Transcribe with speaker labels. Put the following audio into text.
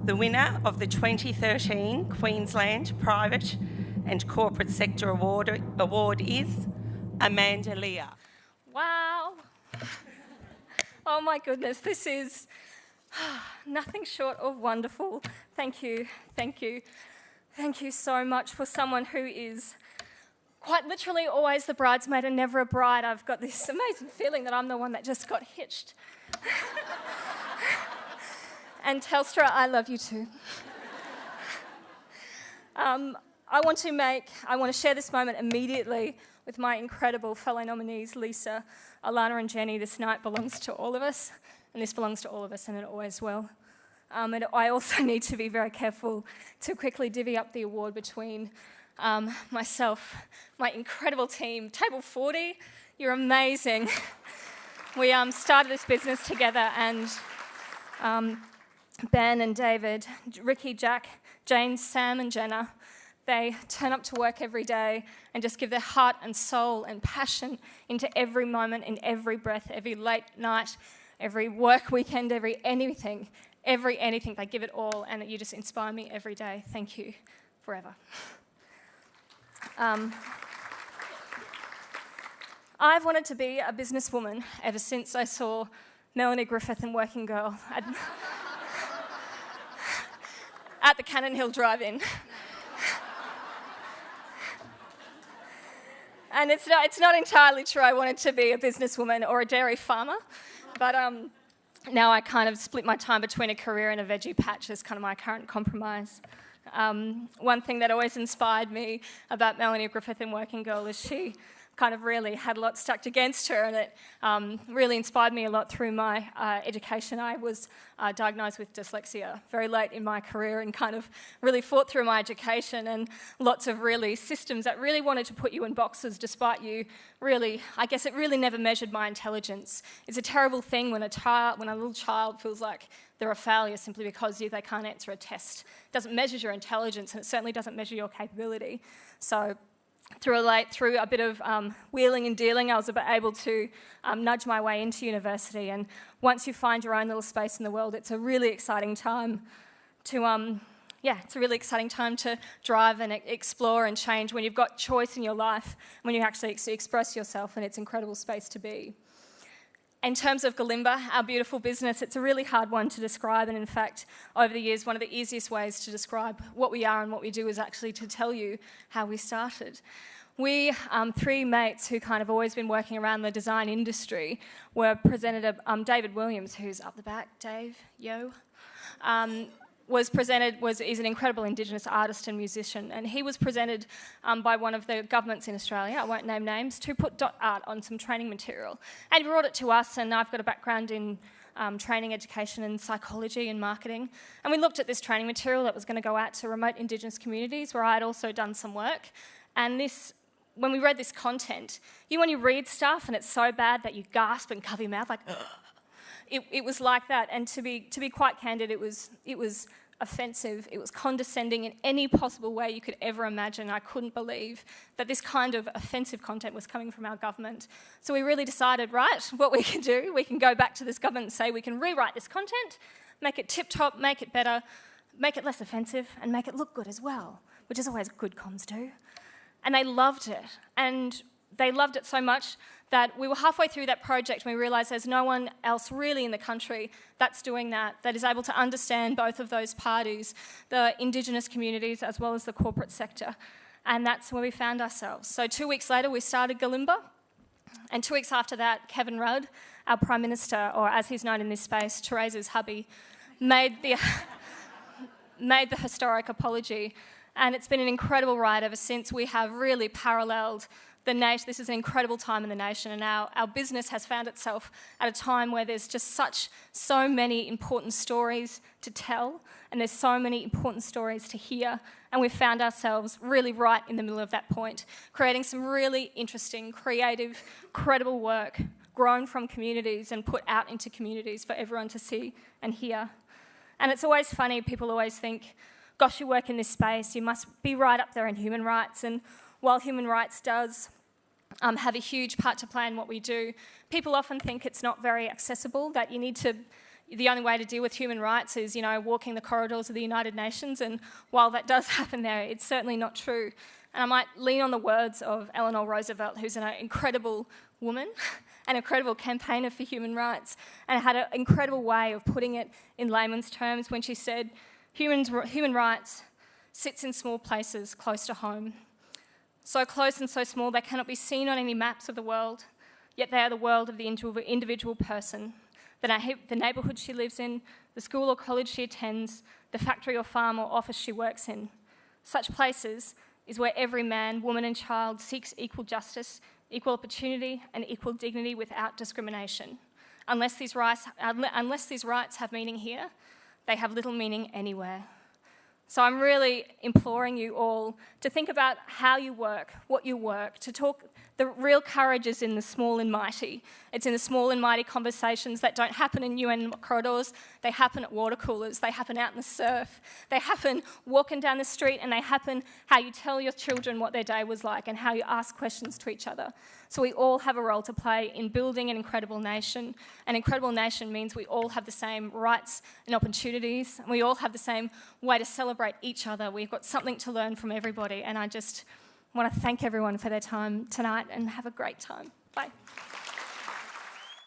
Speaker 1: The winner of the 2013 Queensland Private and Corporate Sector Award is Amanda Lear.
Speaker 2: Wow. Oh my goodness, this is nothing short of wonderful. Thank you, thank you. Thank you so much for someone who is quite literally always the bridesmaid and never a bride. I've got this amazing feeling that I'm the one that just got hitched. And Telstra, I love you too. I want to share this moment immediately with my incredible fellow nominees, Lisa, Alana and Jenny. This night belongs to all of us, and this belongs to all of us, and it always will. And I also need to be very careful to quickly divvy up the award between myself, my incredible team. Table 40, you're amazing. We started this business together, and Ben and David, Ricky, Jack, Jane, Sam and Jenna, they turn up to work every day and just give their heart and soul and passion into every moment, in every breath, every late night, every work weekend, every anything. They give it all, and you just inspire me every day. Thank you forever. I've wanted to be a businesswoman ever since I saw Melanie Griffith in Working Girl at the Cannon Hill Drive-In. And it's not entirely true I wanted to be a businesswoman or a dairy farmer, but now I kind of split my time between a career and a veggie patch as kind of my current compromise. One thing that always inspired me about Melanie Griffith in Working Girl is she kind of really had a lot stuck against her, and it really inspired me a lot through my education. I was diagnosed with dyslexia very late in my career and kind of really fought through my education and lots of really systems that really wanted to put you in boxes despite you really, I guess it really never measured my intelligence. It's a terrible thing when a little child feels like they're a failure simply because they can't answer a test. It doesn't measure your intelligence, and it certainly doesn't measure your capability. So through a bit of wheeling and dealing, I was able to nudge my way into university. And once you find your own little space in the world, it's a really exciting time to drive and explore and change when you've got choice in your life, when you actually express yourself, and it's an incredible space to be. In terms of Galimba, our beautiful business, it's a really hard one to describe, and in fact, over the years, one of the easiest ways to describe what we are and what we do is actually to tell you how we started. We, three mates who kind of always been working around the design industry, were presented, David Williams, who's up the back, Dave, yo, is an incredible Indigenous artist and musician, and he was presented by one of the governments in Australia, I won't name names, to put dot art on some training material. And he brought it to us, and I've got a background in training, education and psychology and marketing. And we looked at this training material that was going to go out to remote Indigenous communities where I'd also done some work. And when we read this content, when you read stuff and it's so bad that you gasp and cover your mouth like, ugh. It was like that, and to be quite candid, it was offensive, it was condescending in any possible way you could ever imagine. I couldn't believe that this kind of offensive content was coming from our government. So we really decided, right, what we can do, we can go back to this government and say we can rewrite this content, make it tip-top, make it better, make it less offensive, and make it look good as well, which is always good comms do. And they loved it, and they loved it so much that we were halfway through that project and we realised there's no one else really in the country that's doing that is able to understand both of those parties, the Indigenous communities as well as the corporate sector. And that's where we found ourselves. So 2 weeks later, we started Galimba. And 2 weeks after that, Kevin Rudd, our Prime Minister, or as he's known in this space, Theresa's hubby, made the historic apology. And it's been an incredible ride ever since. We have really paralleled the nation. This is an incredible time in the nation, and our business has found itself at a time where there's just so many important stories to tell, and there's so many important stories to hear, and we've found ourselves really right in the middle of that point, creating some really interesting, creative, credible work grown from communities and put out into communities for everyone to see and hear. And it's always funny, people always think, gosh, you work in this space, you must be right up there in human rights. And while human rights does have a huge part to play in what we do, people often think it's not very accessible, that you need to the only way to deal with human rights is, walking the corridors of the United Nations, and while that does happen there, it's certainly not true. And I might lean on the words of Eleanor Roosevelt, who's an incredible woman, an incredible campaigner for human rights, and had an incredible way of putting it in layman's terms when she said, human rights sits in small places close to home. So close and so small they cannot be seen on any maps of the world, yet they are the world of the individual person. The neighbourhood she lives in, the school or college she attends, the factory or farm or office she works in. Such places is where every man, woman and child seeks equal justice, equal opportunity and equal dignity without discrimination. Unless these rights have meaning here, they have little meaning anywhere. So I'm really imploring you all to think about how you work, what you work, to talk. The real courage is in the small and mighty. It's in the small and mighty conversations that don't happen in UN corridors. They happen at water coolers. They happen out in the surf. They happen walking down the street, and they happen how you tell your children what their day was like and how you ask questions to each other. So we all have a role to play in building an incredible nation. An incredible nation means we all have the same rights and opportunities, and we all have the same way to celebrate each other. We've got something to learn from everybody, and I just want to thank everyone for their time tonight and have a great time. Bye.